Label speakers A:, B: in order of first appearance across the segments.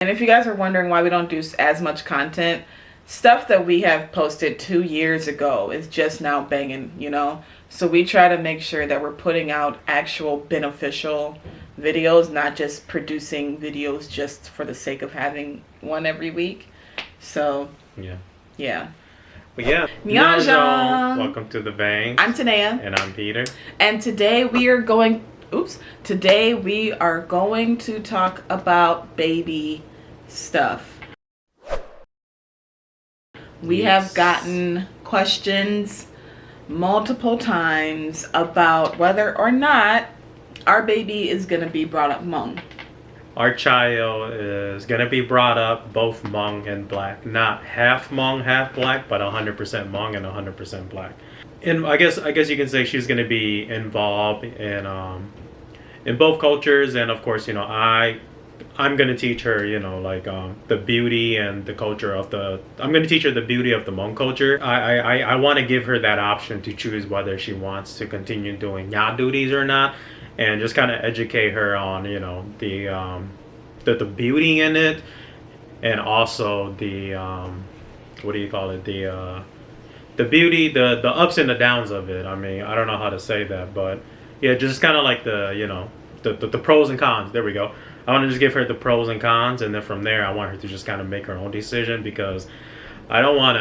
A: And if you guys are wondering why we don't do as much content, stuff that we have posted 2 years ago is just now banging, you know? So we try to make sure that we're putting out actual beneficial videos, not just producing videos just for the sake of having one every week. So, yeah.
B: But yeah, welcome to the Vangs.
A: I'm Tanaya.
B: And I'm Peter.
A: And today we are going to talk about baby stuff. We have gotten questions multiple times about whether or not our baby is going to be brought up Hmong.
B: Our child is going to be brought up both Hmong and Black. Not half Hmong, half Black, but 100% Hmong and 100% Black. And I guess you can say she's going to be involved in both cultures. And of course, you know, I'm going to teach her, you know, like the beauty and the culture of I'm going to teach her the beauty of the Hmong culture. I want to give her that option to choose whether she wants to continue doing ya duties or not, and just kind of educate her on, you know, the beauty in it, and also the what do you call it, the beauty, the ups and the downs of it. I mean, I don't know how to say that, but yeah, just kind of like the pros and cons. There we go. I want to just give her the pros and cons, and then from there I want her to just kind of make her own decision, because I don't want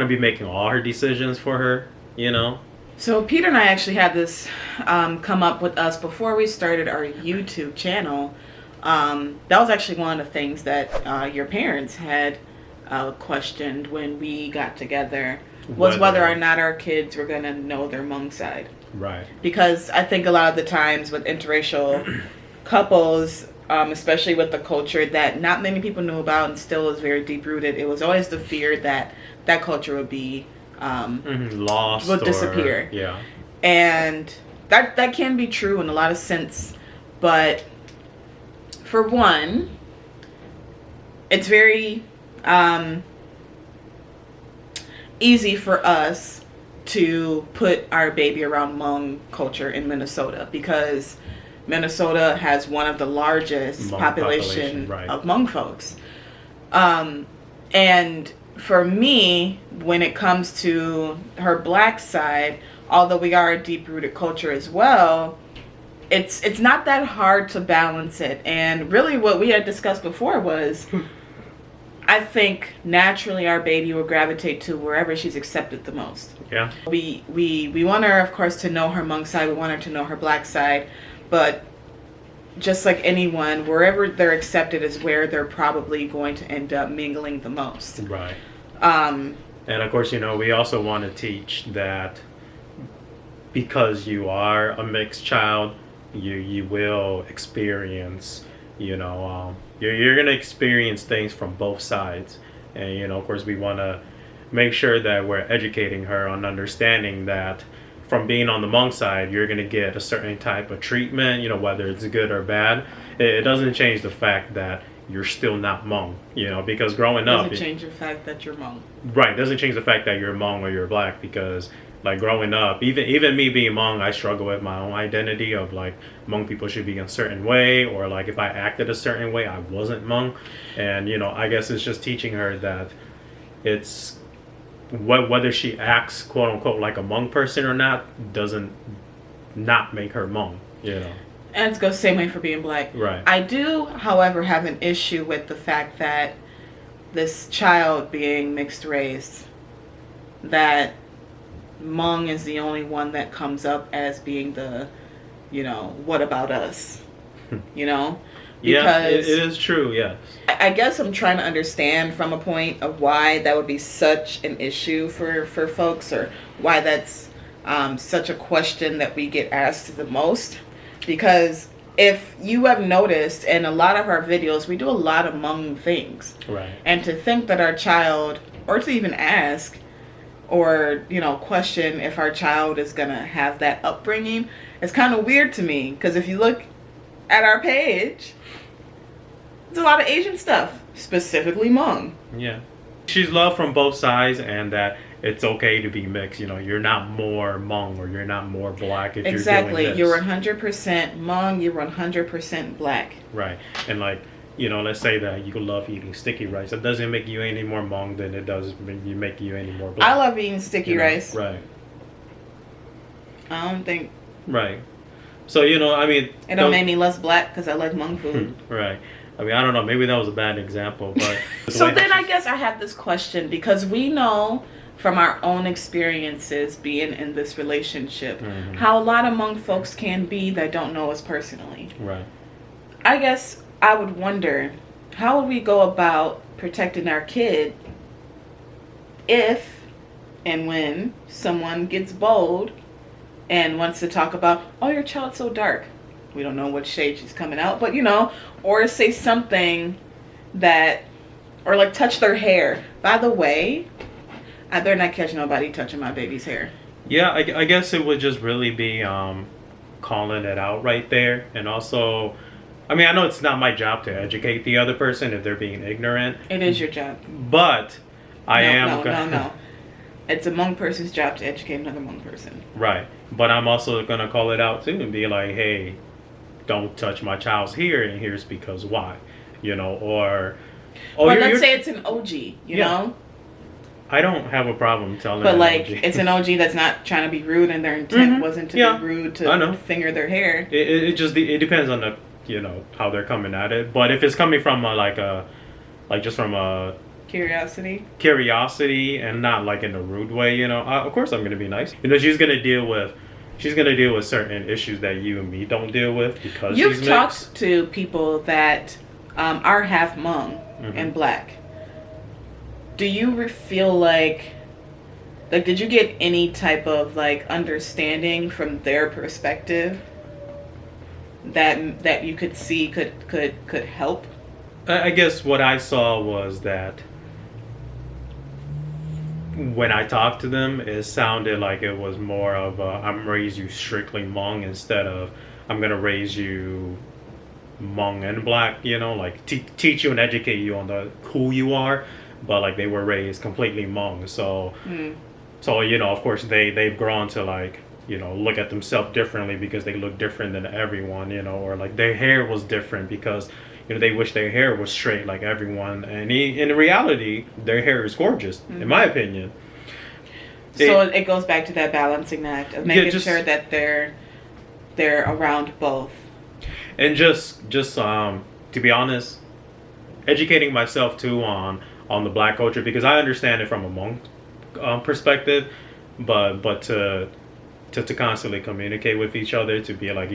B: to be making all her decisions for her, you know.
A: So Peter and I actually had this come up with us before we started our YouTube channel. That was actually one of the things that your parents had questioned when we got together, was whether or not our kids were going to know their Hmong side.
B: Right.
A: Because I think a lot of the times with interracial couples, especially with the culture that not many people knew about and still is very deep rooted, it was always the fear that that culture would be
B: lost,
A: would disappear.
B: Yeah.
A: And that can be true in a lot of sense, but for one, it's very easy for us to put our baby around Hmong culture in Minnesota, because Minnesota has one of the largest
B: Hmong
A: population
B: right.
A: of Hmong folks. And for me, when it comes to her Black side, although we are a deep-rooted culture as well, it's not that hard to balance it. And really what we had discussed before was, I think naturally our baby will gravitate to wherever she's accepted the most.
B: Yeah.
A: We want her, of course, to know her Hmong side. We want her to know her Black side. But just like anyone, wherever they're accepted is where they're probably going to end up mingling the most.
B: Right. And of course, you know, we also want to teach that because you are a mixed child, you will experience, you know, you're going to experience things from both sides. And, you know, of course, we want to make sure that we're educating her on understanding that from being on the Hmong side, you're going to get a certain type of treatment, you know, whether it's good or bad. It doesn't change the fact that you're still not Hmong, you know, because growing up...
A: Doesn't change the fact that you're Hmong.
B: Right, doesn't change the fact that you're Hmong or you're Black, because, like, growing up, even me being Hmong, I struggle with my own identity of, like, Hmong people should be a certain way, or, like, if I acted a certain way, I wasn't Hmong. And, you know, I guess it's just teaching her that it's... whether she acts quote unquote like a Hmong person or not doesn't not make her Hmong, you know.
A: And it goes the same way for being Black.
B: Right.
A: I do, however, have an issue with the fact that this child being mixed race, that Hmong is the only one that comes up as being the, you know, what about us? You know?
B: Yeah, it is true, yes.
A: I guess I'm trying to understand from a point of why that would be such an issue for folks, or why that's such a question that we get asked the most. Because if you have noticed, in a lot of our videos, we do a lot of Hmong things.
B: Right.
A: And to think that our child, or to even ask, or, you know, question if our child is going to have that upbringing, is kind of weird to me. Because if you look at our page, there's a lot of Asian stuff, specifically Hmong.
B: Yeah. She's loved from both sides, and that it's okay to be mixed. You know, you're not more Hmong or you're not more Black if
A: exactly.
B: you're doing this.
A: You're 100% Hmong, you're 100% Black.
B: Right. And like, let's say that you love eating sticky rice. It doesn't make you any more Hmong than it does make you any more black.
A: I love eating sticky rice.
B: Right.
A: I don't think.
B: Right. So, I mean...
A: It don't make me less black because I like Hmong food.
B: Right. I mean, I don't know. Maybe that was a bad example, but...
A: So then I guess I have this question, because we know from our own experiences being in this relationship how a lot of Hmong folks can be that don't know us personally.
B: Right.
A: I guess I would wonder, how would we go about protecting our kid if and when someone gets bold and wants to talk about, oh, your child's so dark. We don't know what shade she's coming out, but or say something that, or like touch their hair. By the way, I better not catch nobody touching my baby's hair.
B: Yeah, I guess it would just really be calling it out right there. And also, I mean, I know it's not my job to educate the other person if they're being ignorant.
A: It is your job.
B: But
A: No. It's a Hmong person's job to educate another Hmong person.
B: Right. But I'm also going to call it out too and be like, hey, don't touch my child's hair, and here's because why. Or...
A: Oh, but let's say it's an OG, you know?
B: I don't have a problem telling
A: but
B: an
A: like,
B: OG.
A: it's an OG that's not trying to be rude, and their intent wasn't to be rude to finger their hair.
B: It depends on the, how they're coming at it. But if it's coming from just from a curiosity and not like in a rude way, of course I'm gonna be nice. She's gonna deal with certain issues that you and me don't deal with because
A: you've
B: she's
A: talked
B: mixed.
A: to people that are half Hmong and black. Do you feel like did you get any type of like understanding from their perspective that you could see could help?
B: I guess what I saw was that when I talked to them, it sounded like it was more of I'm raise you strictly Hmong instead of I'm gonna raise you Hmong and black, like teach you and educate you on who you are, but like they were raised completely Hmong. So of course they've grown to like look at themselves differently because they look different than everyone, or like their hair was different because they wish their hair was straight like everyone, and in reality their hair is gorgeous in my opinion.
A: So it goes back to that balancing act of making sure that they're around both.
B: And just to be honest, educating myself too on the black culture, because I understand it from a Hmong perspective, but to constantly communicate with each other, to be like,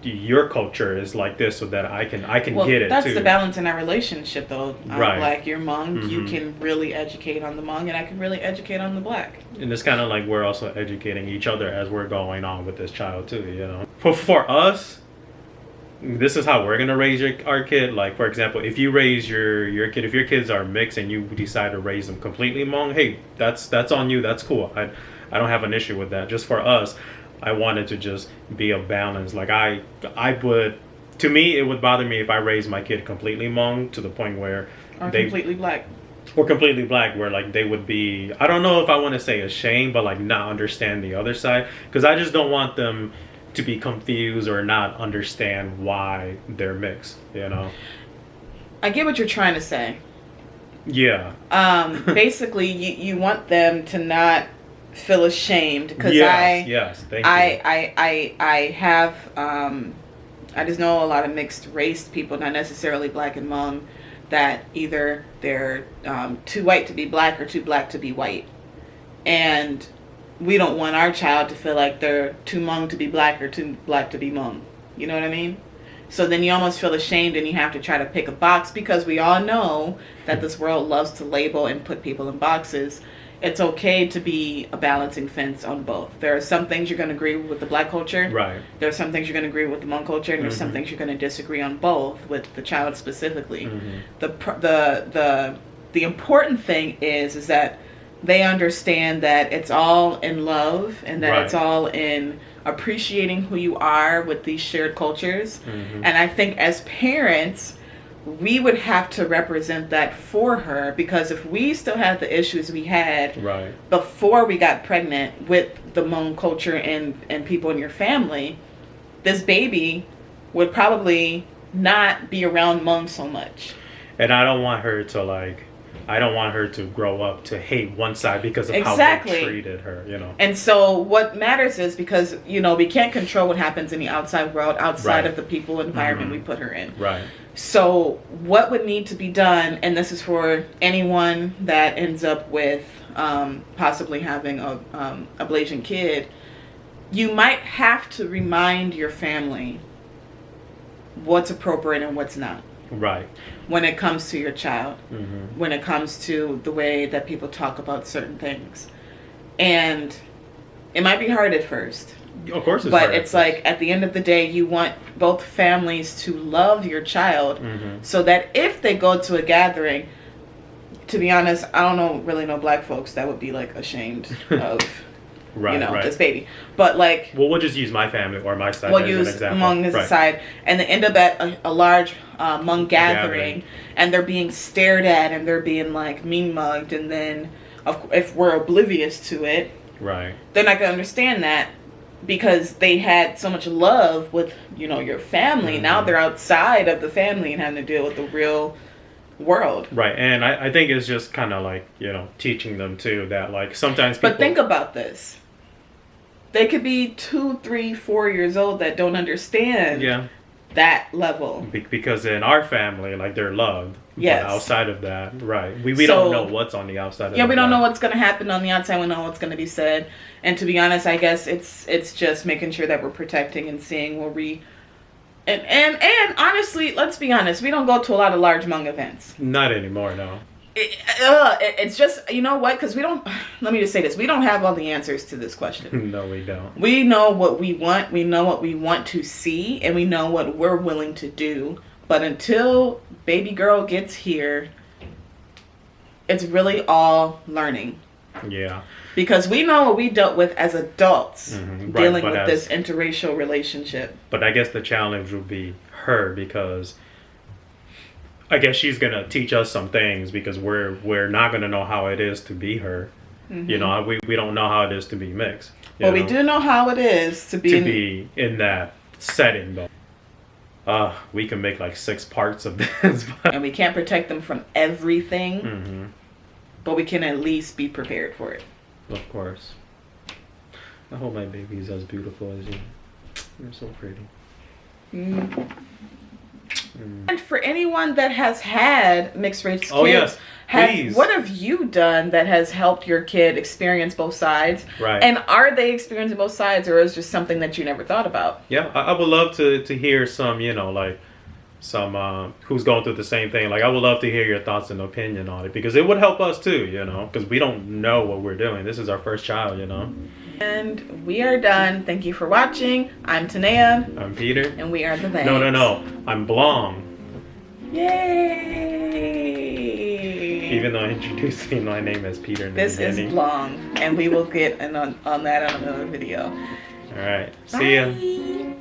B: your culture is like this, so that I can get it.
A: That's
B: too.
A: the balance in our relationship, though.
B: Right.
A: Black, you're Hmong. You can really educate on the Hmong, and I can really educate on the black.
B: And it's kind of like we're also educating each other as we're going on with this child too. For us, this is how we're gonna raise our kid. Like, for example, if you raise your kid, if your kids are mixed and you decide to raise them completely Hmong, hey, that's on you. That's cool. I don't have an issue with that. Just for us, I wanted to just be a balance. Like I would, to me, it would bother me if I raised my kid completely Hmong to the point where
A: completely black.
B: Or completely black, where like they would be, I don't know if I want to say ashamed, but like not understand the other side, because I just don't want them to be confused or not understand why they're mixed.
A: I get what you're trying to say.
B: Yeah.
A: Basically, you want them to not feel ashamed, because
B: yes, thank you.
A: I have I just know a lot of mixed race people, not necessarily black and Hmong, that either they're too white to be black or too black to be white, and we don't want our child to feel like they're too Hmong to be black or too black to be Hmong. You know what I mean? So then you almost feel ashamed, and you have to try to pick a box, because we all know that this world loves to label and put people in boxes. It's okay to be a balancing fence on both. There are some things you're going to agree with the black culture.
B: Right.
A: There are some things you're going to agree with the Hmong culture, and there's some things you're going to disagree on both with the child specifically. The important thing is that they understand that it's all in love, and that it's all in appreciating who you are with these shared cultures. And I think as parents, we would have to represent that for her, because if we still had the issues we had before we got pregnant with the Hmong culture and people in your family, this baby would probably not be around Hmong so much.
B: And I don't want her to like, I don't want her to grow up to hate one side because of
A: Exactly.
B: how they treated her, you know.
A: And so what matters is, because, you know, we can't control what happens in the outside world, outside
B: Right.
A: of the people environment we put her in.
B: Right.
A: So what would need to be done, and this is for anyone that ends up with possibly having a Blasian kid, you might have to remind your family what's appropriate and what's not.
B: Right.
A: When it comes to your child,
B: Mm-hmm.
A: when it comes to the way that people talk about certain things. And it might be hard at first.
B: Of course it's
A: But
B: hard.
A: it's like, at the end of the day, you want both families to love your child,
B: Mm-hmm.
A: so that if they go to a gathering, to be honest, I don't really know black folks that would be like ashamed of,
B: Right,
A: you know,
B: right.
A: this baby. But like,
B: Well, we'll just use my family or my side
A: we'll
B: as
A: use
B: an example.
A: Hmong as a
B: Right.
A: side, and they end up at a large Hmong gathering, and they're being stared at, and they're being like mean mugged, and then if we're oblivious to it,
B: Right.
A: they're not gonna understand that, because they had so much love with, you know, your family.
B: Mm-hmm.
A: Now they're outside of the family and having to deal with the real world.
B: Right. And I think it's just kind of like, you know, teaching them too that like sometimes people.
A: But think about this. They could be 2, 3, 4 years old that don't understand
B: Yeah.
A: that level.
B: Because in our family, like they're loved.
A: Yes.
B: But outside of that, right. We
A: So-
B: don't know what's on the outside of
A: Yeah, we don't
B: that.
A: know what's going to happen on the outside. We know what's going to be said. And to be honest, I guess it's just making sure that we're protecting and seeing where we... And honestly, let's be honest, we don't go to a lot of large Hmong events.
B: Not anymore, no.
A: It's just, you know what? Because we don't... Let me just say this. We don't have all the answers to this question.
B: No, we don't.
A: We know what we want. We know what we want to see. And we know what we're willing to do. But until baby girl gets here, it's really all learning.
B: Yeah.
A: Because we know what we dealt with as adults,
B: Mhm, right,
A: dealing
B: but
A: with
B: as-
A: this interracial relationship.
B: But I guess the challenge would be her because I guess she's gonna teach us some things because we're not gonna know how it is to be her. You know, we don't know how it is to be mixed. you
A: Well, we
B: know,
A: do know how it is to be,
B: in that setting though. We can make like 6 parts of this. But,
A: and we can't protect them from everything,
B: hmm
A: but we can at least be prepared for it.
B: Of course. I hope my baby's as beautiful as you. You're so pretty.
A: And for anyone that has had mixed race kids,
B: Oh, yes. Please.
A: what have you done that has helped your kid experience both sides?
B: Right.
A: And are they experiencing both sides, or is it just something that you never thought about?
B: Yeah, I would love to hear some, you know, like some who's going through the same thing. Like I would love to hear your thoughts and opinion on it because it would help us too, you know, because we don't know what we're doing. This is our first child, you know.
A: And we are done. Thank you for watching. I'm Tanaya.
B: I'm Peter.
A: And we are the Vangs.
B: No. I'm Blong.
A: Yay!
B: Even though I introduced me my name as Peter in the
A: This is
B: beginning.
A: long, and we will get on that on another video.
B: All right. See ya.
A: Bye.